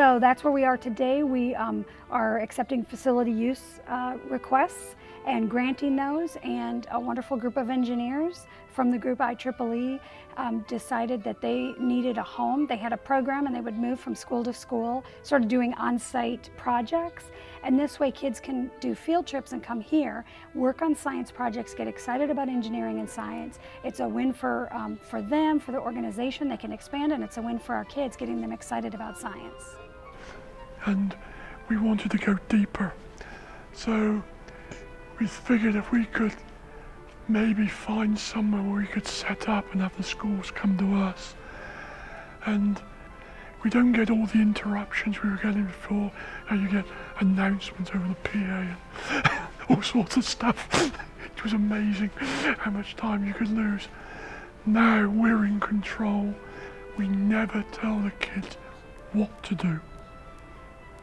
So that's where we are today. We are accepting facility use requests and granting those, and a wonderful group of engineers from the group IEEE decided that they needed a home. They had a program and they would move from school to school, sort of doing on-site projects. And this way kids can do field trips and come here, work on science projects, get excited about engineering and science. It's a win for them, for the organization, they can expand, and it's a win for our kids, getting them excited about science. And we wanted to go deeper. So we figured if we could maybe find somewhere where we could set up and have the schools come to us. And we don't get all the interruptions we were getting before. You get announcements over the PA and all sorts of stuff. It was amazing how much time you could lose. Now we're in control. We never tell the kids what to do.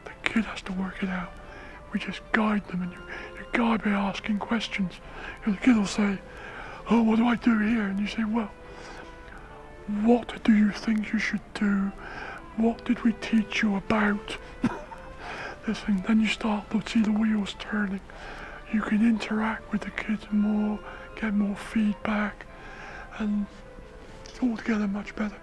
The kid has to work it out. We just guide them, and you guide by asking questions. The kid will say, "Oh, what do I do here?" And you say, "Well, what do you think you should do? What did we teach you about this thing?" Then you start to see the wheels turning. You can interact with the kids more, get more feedback, and it's altogether much better.